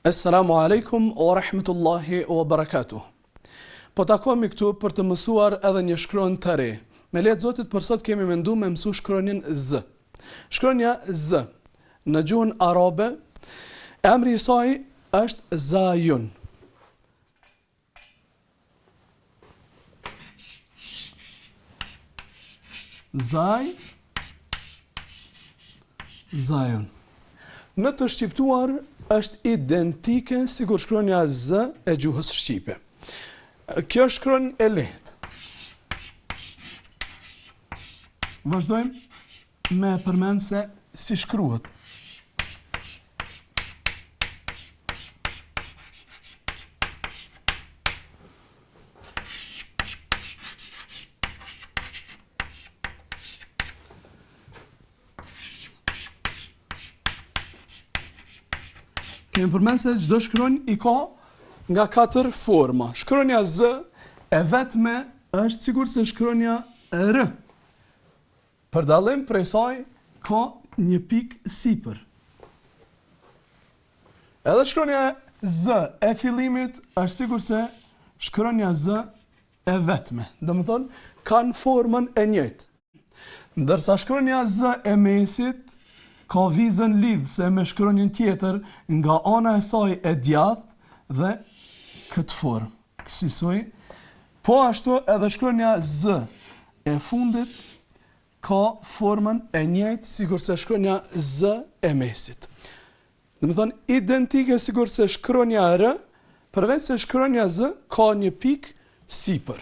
Assalamu alaikum wa rahmetullahi wa barakatuh. Po takohemi këtu për të mësuar edhe një shkronjë të re. Me lehtë Zotit për sot kemi menduar me mësu shkronjën Z. Shkronja Z në gjuhën arabe, emri i saj është Zayun. Zayun. Në të shqiptuar është identike sikur shkronja Z e gjuhës shqipe. Kjo shkronjë e lehtë. Vazhdojmë me përmend se si shkruhet. Kemi përmend se çdo shkronjë i ka nga 4 forma. Shkronja Z e vetme është sikur se shkronja R. Për dallim prej saj ka një pikë sipër. Edhe shkronja Z e fillimit është sikur se shkronja Z e vetme. Domethënë kanë formën e njëjtë. Ndërsa shkronja Z e mesit ka vizën lidhëse me shkronjën tjetër nga ana e saj e djathtë dhe këtë formë. Kësaj, po ashtu edhe shkronja Z e fundit ka formën e njëjtë sikur se shkronja Z e mesit. Domethënë identike sikur se shkronja R, përveç se shkronja Z ka një pikë sipër.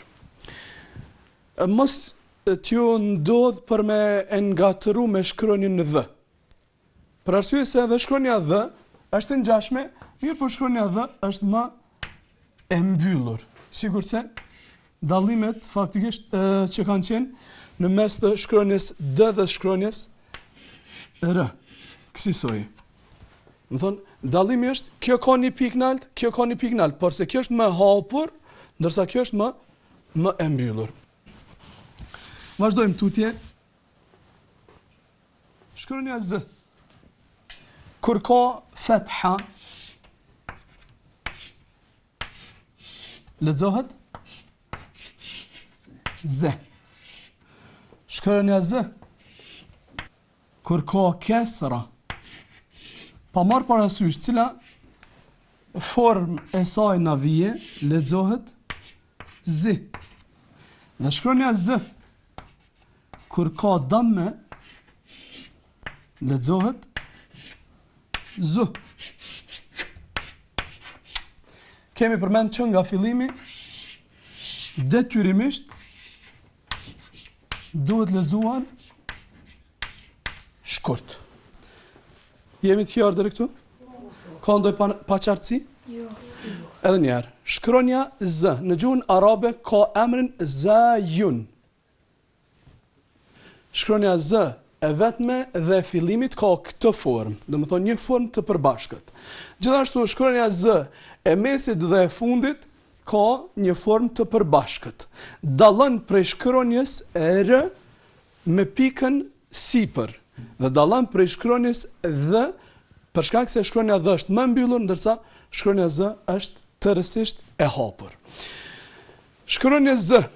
Mos t'ju ndodh për me ngatëru me shkronjën Dh. Për arsye se edhe shkronja Dh është e ngjashme, mirë po shkronja Dh është më e mbyllur. Sigurisht dallimet faktikisht që kanë qenë në mes të shkronjës D dhe shkronjës R. Kësaj. Do thonë, dallimi është kjo ka një pikë lart, kjo ka një pikë lart, por se kjo është më hapur, ndërsa kjo është më e mbyllur. Vazhdojmë tutje. Shkronja Z. Kur ka fetha, lexohet Z. Shkronja Z. Kur ka kesra, pa marrë parasysh cila formë e saj na vije, lexohet Z. Dhe shkronja Z. Kur ka damme, lexohet Z. Kemi përmend që nga fillimi detyrimisht duhet lexuar shkurt. Jemi të qartë deri këtu? Ka ndonjë paqartësi? Jo. Edhe një herë. Shkronja Z në gjuhën arabe ka emrin Zayun. Shkronja Z e vetme dhe fillimit ka këtë formë, domethënë një formë të përbashkët. Gjithashtu shkronja Z e mesit dhe e fundit ka një formë të përbashkët. Dallon prej shkronjës R me pikën sipër dhe dallon prej shkronjës Dh për shkak se shkronja Dh është më mbyllur ndërsa shkronja Z është tërësisht e hapur. Shkronja Z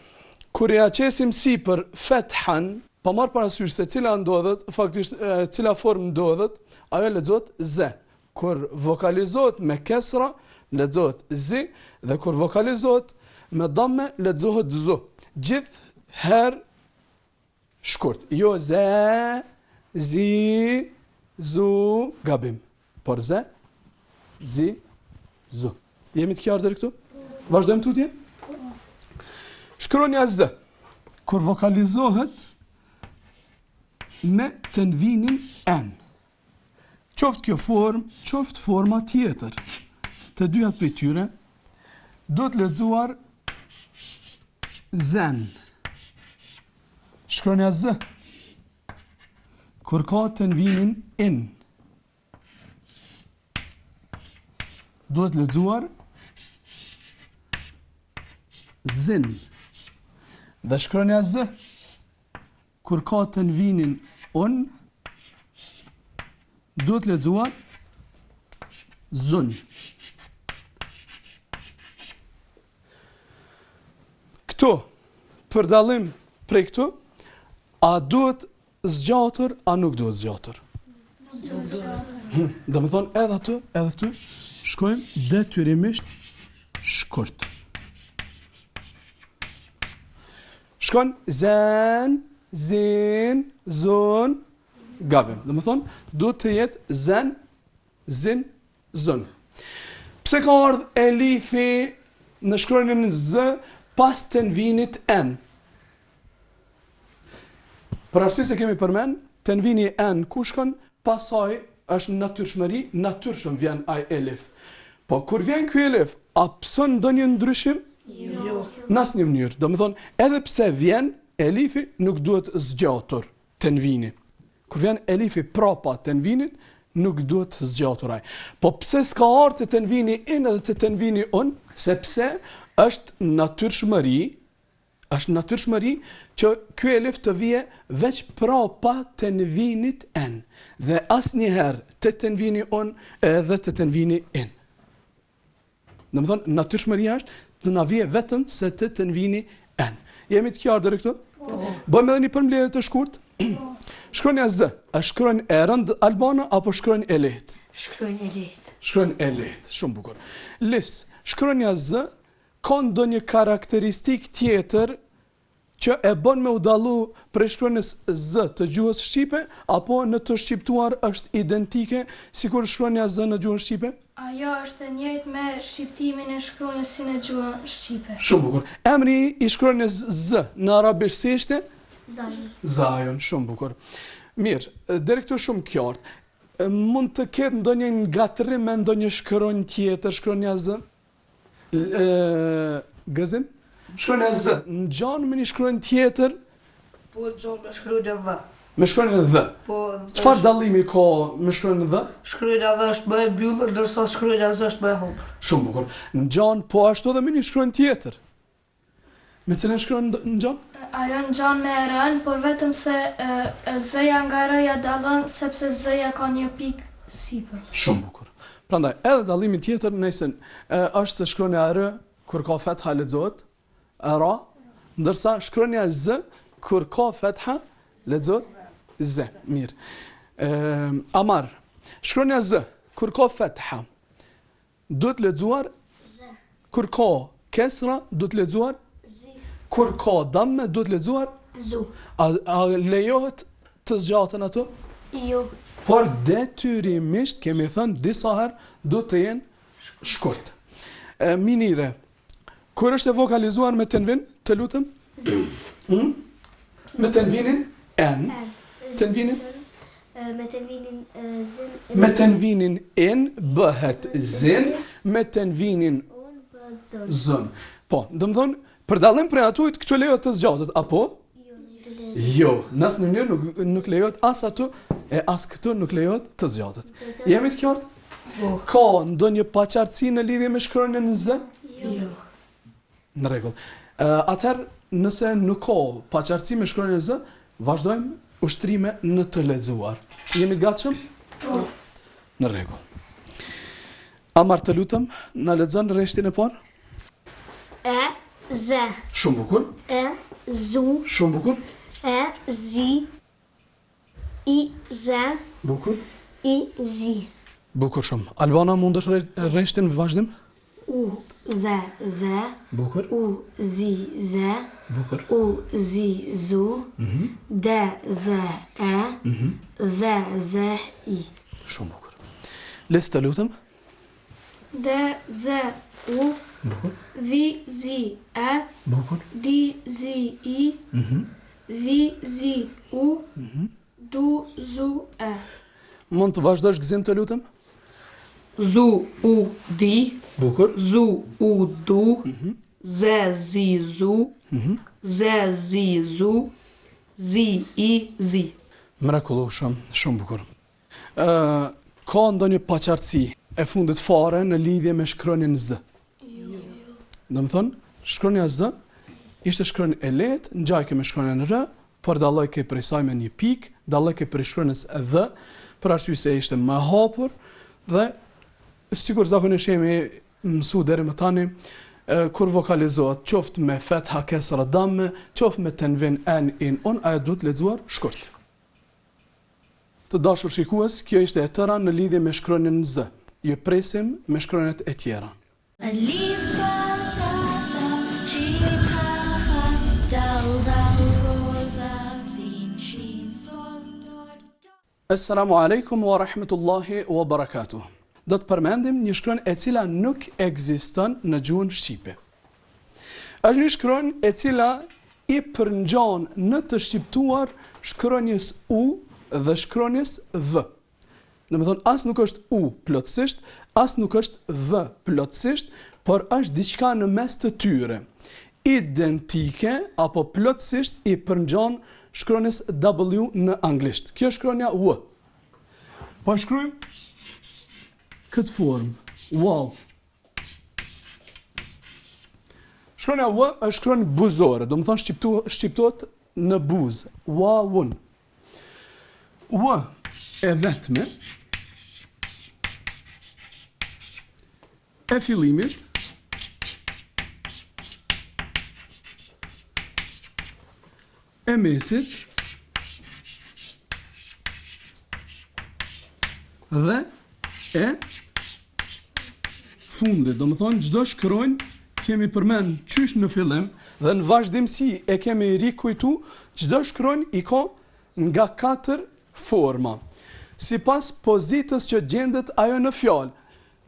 kur ja qesim sipër fethan, pa marrë parasysh se cila ndodhet, faktisht cila formë ndodhet, ajo lexohet Z. Kur vokalizohet me kesra, lexohet Z, dhe kur vokalizohet me damme, lexohet Z. Gjithherë shkurt. Jo Z, Z, zu, gabim. Por Z, Z, zu. Jemi të qartë deri këtu? Vazhdojmë tutje? Shkronja Z, kur vokalizohet me tenvinin N. Qoftë kjo formë, qoftë forma tjetër. Të dyat prej tyre do të lexuar zen. Shkronja Z kur ka tenvinin in, duhet lexuar zin. Dhe shkronja z, kur ka tenvinin un, duhet lexuar zun. Këtu, për dallim prej këtu, a duhet zgjatur, a nuk duhet zgjatur? Do më thonë edhe aty, edhe këtu, shkojmë detyrimisht shkurt. Shkon zen, zin, zon, gabim. Do më thonë, duhet të jetë zen, zin, zon. Pse ka ardhë elifi në shkronjën z pas tenvinit n? Për arsye se kemi përmend, tenvini n ku shkon, pasaj është natyrshmëri, natyrshëm vjen ai elif. Po kur vjen ky elif, a pson ndonjë ndryshim? Jo. Në asnjë mënyrë. Do të thonë, edhe pse vjen elifi, nuk duhet zgjatur tenvini. Kur vjen elifi prapa tenvinit, nuk duhet zgjatur ai. Po pse s'ka ardhur te tenvini in edhe te tenvini un? Sepse është natyrshmëri që ky elif të vije veç prapa tenvinit n, dhe asnjëherë te tenvini un edhe te tenvini in. Do të thonë, natyrshmëria është të na vije vetëm se te tenvini n. Jemi të qartë deri këtu? Bëjmë edhe një përmbledhje të shkurt. Shkronja z, a shkruajnë e rënd albana apo shkruajnë e lehtë? Shkruajnë e lehtë. Shkruajnë e lehtë, shumë bukur. Lis, shkronja z ka ndonjë karakteristik tjetër që e bën me u dallu prej shkronjës z të gjuhës shqipe, apo në të shqiptuar është identike sikur shkronja z në gjuhën shqipe? Ajo është e njëjtë me shqiptimin e shkronjës si në gjuhën shqipe. Shumë bukur. Emri i shkronjës z në arabisht si ishte? Zajon. Zajon, shumë bukur. Mirë, deri këtu shumë qartë. Mund të ketë ndonjë ngatrim me ndonjë shkronjë tjetër shkronja z? Gëzim? Shkronja z, në gjanë me një shkronjë tjetër? Po gjanë me shkronjën dhe. Me shkronjën dhe? Po. Çfarë dallimi ka me shkronjën dhe? Shkronja dhe është më e mbyllur, ndërsa shkronja z është më e hapur. Shumë bukur. Në gjanë po ashtu edhe me një shkronjë tjetër. Me cilën shkronjë në gjanë? Ajo në gjanë me rën, por vetëm se z-ja nga r-ja dallon sepse z-ja ka një pikë sipër. Shumë bukur. Prandaj, edhe dallimi tjetër nëse është se shkronja r kur ka fetha lexohet ra, ndërsa shkronja z kur ka fetha lexohet z. Mirë. Amar, shkronja z kur ka fetha duhet lexuar z. Kur ka kesra duhet lexuar z. Kur ka damme duhet lexuar Zu. A lejohet të zgjaten ato? Jo. Por detyrimisht, kemi thënë disa herë, do të jenë shkurt. Minire, kur është e vokalizuar me tenvin, të lutëm? Me tenvinin n. Tenvinin? Me tenvinin zin. Me tenvinin n bëhet zin, me tenvinin Un bëhet zon. zën. Po, do të thonë, për dallim prej atujt, këtu lejohet të zgjatet, apo? Jo, në asnjë mënyrë nuk lejohet as ato e as këtu nuk lejohet të zgjatet. Jemi të qartë? Ka ndonjë paqartësi në lidhje me shkronjën z? Jo. Në rregull. Atëherë, nëse nuk ka paqartësi me shkronjën z, vazhdojmë ushtrime në të lexuar. Jemi të gatshëm? Po. Në rregull. Amar, të lutem, na lexon rreshtin e parë? E, z. Shumë bukur. E, zu. Shumë bukur. E, zi. I, z. Bukur. I, zi. Bukur shumë. Albana, mundesh rreshtin vazhdim? U, z, z. Bukur. U, zi, z. Bukur. U, zi, zu. D, z, e. V, z, i. Shumë bukur. Les, të lutem. D, z, u. Bukur. Vi, zi, e. Bukur. Di, zi, i. Vi, zi, u. Du, zu, e. Mund të vazhdosh gëzim, të lutem? Zu, u, di. Bukur. Zu, u, du. Z, zi, zu. Z, zi, zu. Zi, i, zi. Mrekullueshëm, shumë bukur. Ka ndonjë paqartësi e fundit fare në lidhje me shkronjën Z? Domethënë, shkronja Z ishte shkronjë e lehtë, ngjajke me shkronjën R, por dalloi ke prej saj me një pikë, dalloi ke prej shkronjës D, për arsye se ishte më hapur dhe sikur zakonisht jemi mësu deri më tani, kur vokalizohet qoftë me fetha kesra damme, qoftë me tenvin en in on, ajo duhet lexuar shkurt. Të dashur shikues, kjo ishte e tëra në lidhje me shkronjën Z. Ju presim me shkronjat e tjera. Assalamu alaikum wa rahmetullahi wa barakatuh. Do të përmendim një shkronjë e cila nuk ekziston në gjuhën shqipe. Është një shkronjë e cila i përngjan në të shqiptuar shkronjës U dhe shkronjës V. Domethënë as nuk është U plotësisht, as nuk është V plotësisht, por është diçka në mes të tyre. Identike apo plotësisht i përngjan shkronjës W në anglisht. Kjo është shkronja W. Po shkruajmë këtë formë. Wow. Shkronja W është shkronjë buzore, domethënë shqiptohet në buzë. Wawun. W e vetme e fillimit e mesit dhe e fundit. Domethënë çdo shkronjë kemi përmend qysh në fillim dhe në vazhdimsi e kemi rikujtu, çdo shkronjë i ka nga 4 forma. Sipas pozitës që gjendet ajo në fjalë.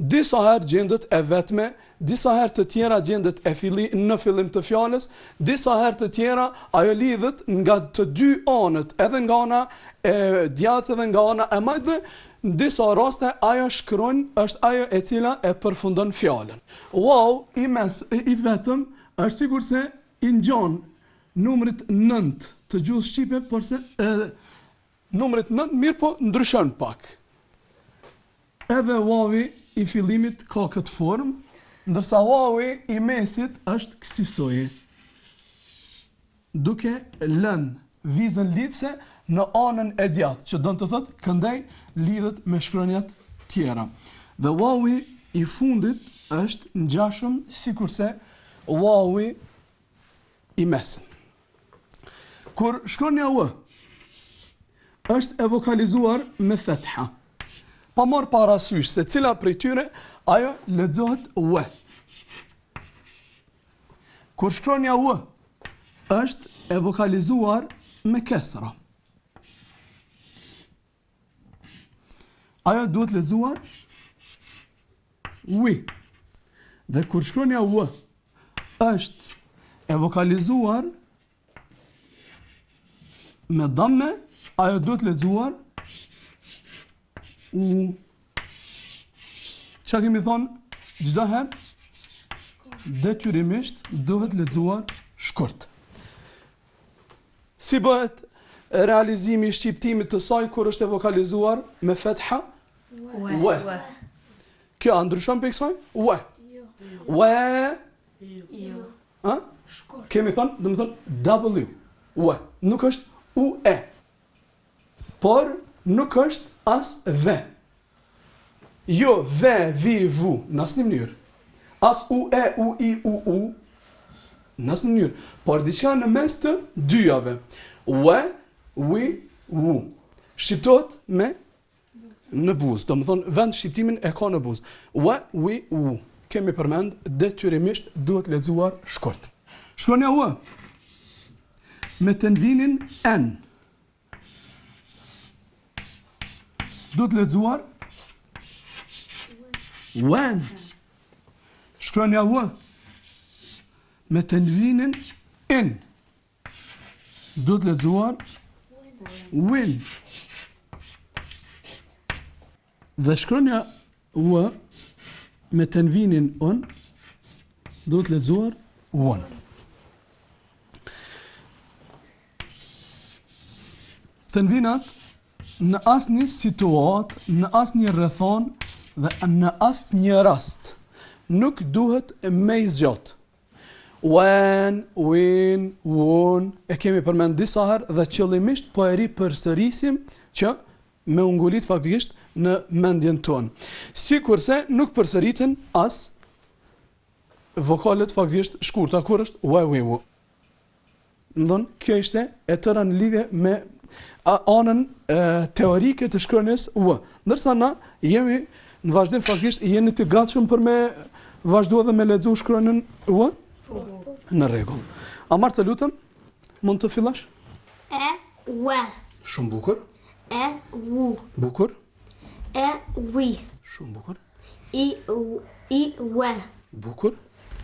Disa herë gjendet e vetme, disa herë të tjera gjendet në fillim të fjalës, disa herë të tjera ajo lidhet nga të dy anët, edhe nga ana e djathtë dhe nga ana e majtë. Në disa raste ajo shkronjë është ajo e cila e përfundon fjalën. Wow i vetëm është sikur se i ngjan numrit 9 të gjuhës shqipe, por se numrit 9 mirë po ndryshon pak. Edhe wawi i fillimit ka këtë formë, ndërsa wawi i mesit është kësaj, duke lënë vizën lidhse në anën e djathtë, që do të thotë këndej lidhet me shkronjat tjera. Dhe wawi i fundit është ngjashëm sikurse wawi i mesit. Kur shkronja W është e vokalizuar me fetha, pa marrë parasysh se cila prej tyre ajo lexohet W. Kur shkronja W është e vokalizuar me kesra, ajo duhet lexuar wi. Dhe kur shkronja W është e vokalizuar me damme, ajo duhet lexuar U. Çka kemi thonë çdo herë? Detyrimisht duhet lexuar shkurt. Si bëhet realizimi i shqiptimit të saj kur është e vokalizuar me fetha? W. Kjo ndryshon për kësaj? W. Jo. Ha? Kemi thonë, do të thonë W. W. Nuk është UE. Por nuk është as V. Jo V, V, V, në asnjë mënyrë. As UE, UI, UU, në asnjë mënyrë. Por diçka në mes të dyjave. W, wi, U. Shqiptohet me në buzë. Do të thonë vend shqiptimin e ka në buzë. W, wi, U. Kemi përmend detyrimisht duhet lexuar shkurt. Shkronja W me tenvinin N duhet lexuar when. Shkronja W me tenvinin in duhet lexuar win. Dhe shkronja W me tenvinin on duhet lexuar won. Tenvinat në asnjë situatë, në asnjë rrethon dhe në asnjë rast nuk duhet me i zgjat. When, win, won, e kemi përmend disa herë dhe qëllimisht po e ripërsërisim që me ungulit faktikisht në mendjen tonë. Sikurse nuk përsëriten as vokalet faktikisht shkurta kur është we, wu. Ndon, kjo ishte e tëra në lidhje me anën teorike të shkronjës u. Ndërsa na jemi në vazhdim faktikisht jeni të gatshëm për me vazhduar dhe me lexu shkronjën u? Në rregull. Amar, të lutem, mund të fillash? E, we. Shumë bukur. E, wu. Bukur. E, wi. Shumë bukur. I, we. Bukur.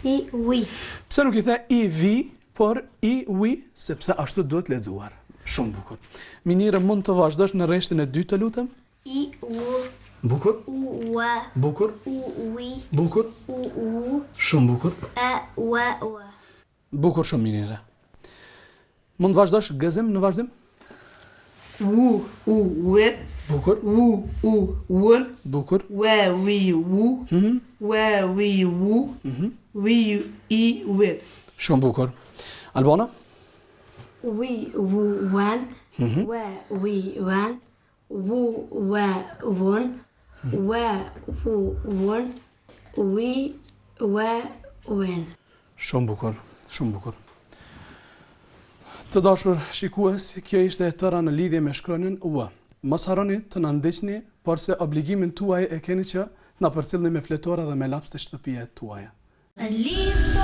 I, wi. Pse nuk i the i vi, por i wi, sepse ashtu duhet lexuar. Shumë bukur. Minire, mund të vazhdosh në rreshtin e dytë, të lutem? I, wu. Bukur. U, we. Bukur. U, wi. Bukur. U. Shumë bukur. E, we. Bukur shumë, Minire. Mund vazhdosh gëzim në vazhdim? Wu, u, wet. Bukur. Wu, u, won. Bukur. We, wi, wu. We, wi, wu. We, i, wet. Shumë bukur. Albana? We, wu, wen. We, we, wen. Wu, we, won. We, wu, won. We, we, wen. Shumë bukur. Shumë bukur. Të dashur shikues, kjo ishte e tëra në lidhje me shkronjën U. Mos harroni të na ndiqni, por se obligimin tuaj e keni që na përcjellni me fletora dhe me laps të shtëpia tuaja. A leaf